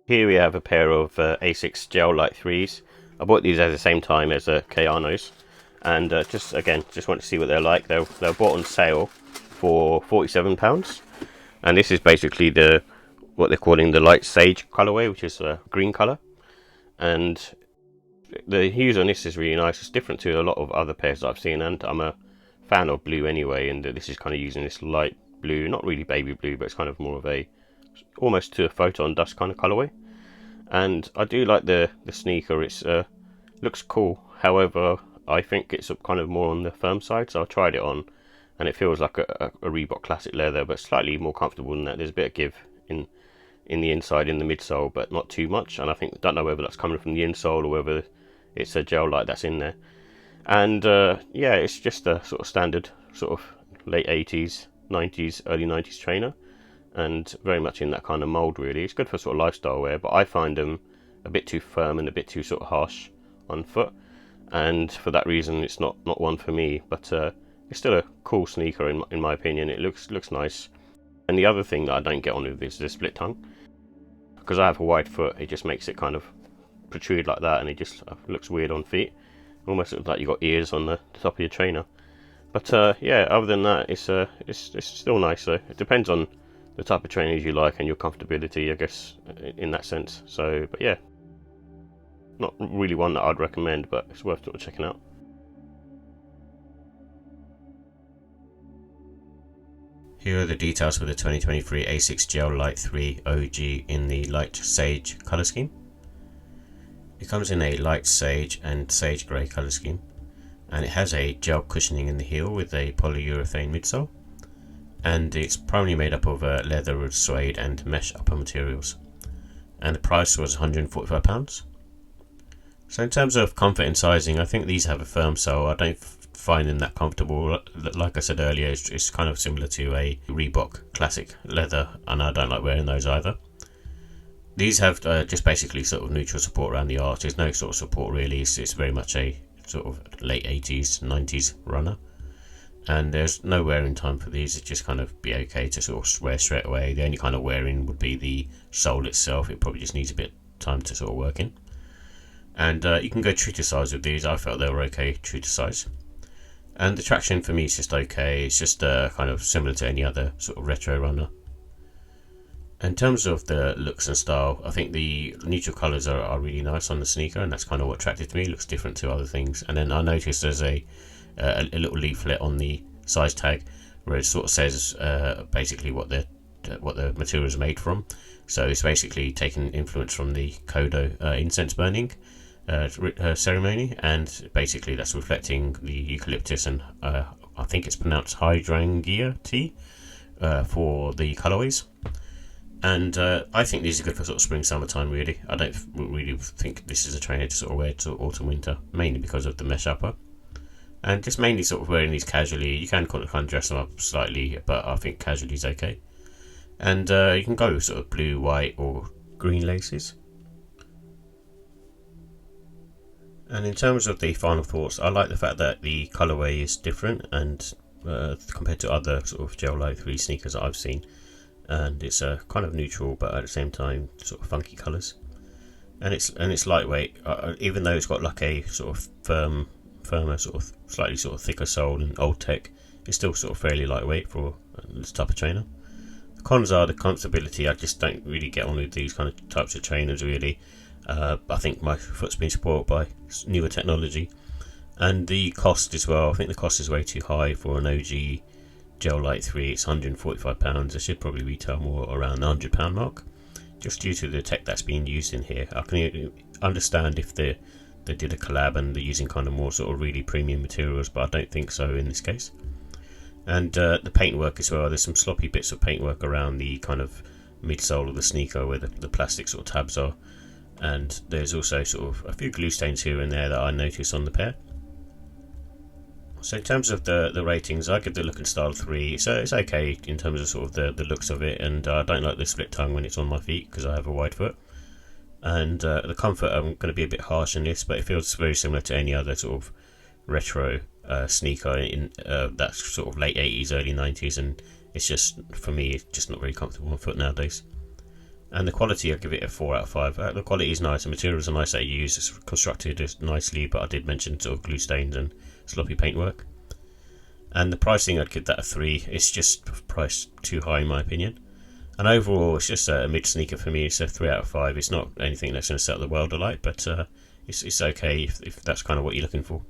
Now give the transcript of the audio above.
Here we have a pair of ASICS Gel Lyte 3s. I bought these at the same time as Kayanos, and just want to see what they're like. They're bought on sale for £47, and this is basically what they're calling the Light Sage colorway, which is a green color. And the hues on this is really nice. It's different to a lot of other pairs that I've seen, and I'm a fan of blue anyway. And this is kind of using this light blue, not really baby blue, but it's kind of more of a almost to a photon dust kind of colorway. And I do like the sneaker. It's looks cool. However, I think it's kind of more on the firm side. So I tried it on, and it feels like a Reebok classic leather, but slightly more comfortable than that. There's a bit of give in the inside, in the midsole, but not too much. And I don't know whether that's coming from the insole or whether it's a gel light that's in there. And yeah, it's just a sort of standard sort of late 80s, 90s, early 90s trainer, and very much in that kind of mold really. It's good for sort of lifestyle wear, but I find them a bit too firm and a bit too sort of harsh on foot, and for that reason it's not one for me. But it's still a cool sneaker in my opinion. It looks nice. And the other thing that I don't get on with is the split tongue, because I have a wide foot. It just makes it kind of protrude like that, and it just looks weird on feet. Almost looks like you got ears on the top of your trainer. But yeah, other than that, it's still nice though. It depends on the type of trainers you like and your comfortability, I guess, in that sense. So, but yeah, not really one that I'd recommend, but it's worth sort of checking out. Here are the details for the 2023 ASICS Gel Lyte 3 OG in the Light Sage colour scheme. It comes in a light sage and sage grey colour scheme, and it has a gel cushioning in the heel with a polyurethane midsole, and it's primarily made up of leather, suede and mesh upper materials, and the price was £145. So in terms of comfort and sizing, I think these have a firm sole. I don't find them that comfortable. Like I said earlier, it's kind of similar to a Reebok classic leather, and I don't like wearing those either. These have just basically sort of neutral support around the arch. There's no sort of support really. It's very much a sort of late 80s, 90s runner. And there's no wearing time for these. It's just kind of be okay to sort of wear straight away. The only kind of wearing would be the sole itself. It probably just needs a bit of time to sort of work in. And you can go true to size with these. I felt they were okay true to size. And the traction for me is just okay. It's just kind of similar to any other sort of retro runner. In terms of the looks and style, I think the neutral colours are really nice on the sneaker, and that's kind of what attracted to me. It looks different to other things. And then I noticed there's a little leaflet on the size tag where it sort of says basically what the material is made from. So it's basically taken influence from the Kodo incense burning ceremony, and basically that's reflecting the eucalyptus and I think it's pronounced hydrangea tea for the colourways. And I think these are good for sort of spring, summertime really. I don't really think this is a trainer to sort of wear to autumn, winter, mainly because of the mesh upper. And just mainly sort of wearing these casually. You can kind of dress them up slightly, but I think casually is okay. And you can go with sort of blue, white or green laces. And in terms of the final thoughts, I like the fact that the colourway is different and compared to other sort of Gel Lyte 3 sneakers that I've seen. And it's kind of neutral, but at the same time sort of funky colours, and it's lightweight. Even though it's got like a sort of firmer, sort of slightly sort of thicker sole and old tech, it's still sort of fairly lightweight for this type of trainer. The cons are the comfortability. I just don't really get on with these kind of types of trainers really. I think my foot's been supported by newer technology, and the cost as well. I think the cost is way too high for an OG Gel Lyte 3. It's £145. It should probably retail more around the £100 mark, just due to the tech that's being used in here. I can understand if they did a collab and they're using kind of more sort of really premium materials, but I don't think so in this case. And the paintwork as well. There's some sloppy bits of paintwork around the kind of midsole of the sneaker where the plastic sort of tabs are, and there's also sort of a few glue stains here and there that I notice on the pair. So in terms of the ratings, I give the look and style 3. So it's okay in terms of sort of the looks of it, and I don't like the split tongue when it's on my feet because I have a wide foot. And the comfort, I'm going to be a bit harsh on this, but it feels very similar to any other sort of retro sneaker in that sort of late 80s, early 90s, and it's just, for me, it's just not very comfortable on foot nowadays. And the quality, I'll give it a 4 out of 5. The quality is nice, the materials are nice that you use, it's constructed nicely, but I did mention sort of glue stains and sloppy paintwork. And the pricing, I'd give that a 3. It's just priced too high in my opinion. And overall, it's just a mid sneaker for me. It's a 3 out of 5. It's not anything that's going to set the world alight, but it's okay if that's kind of what you're looking for.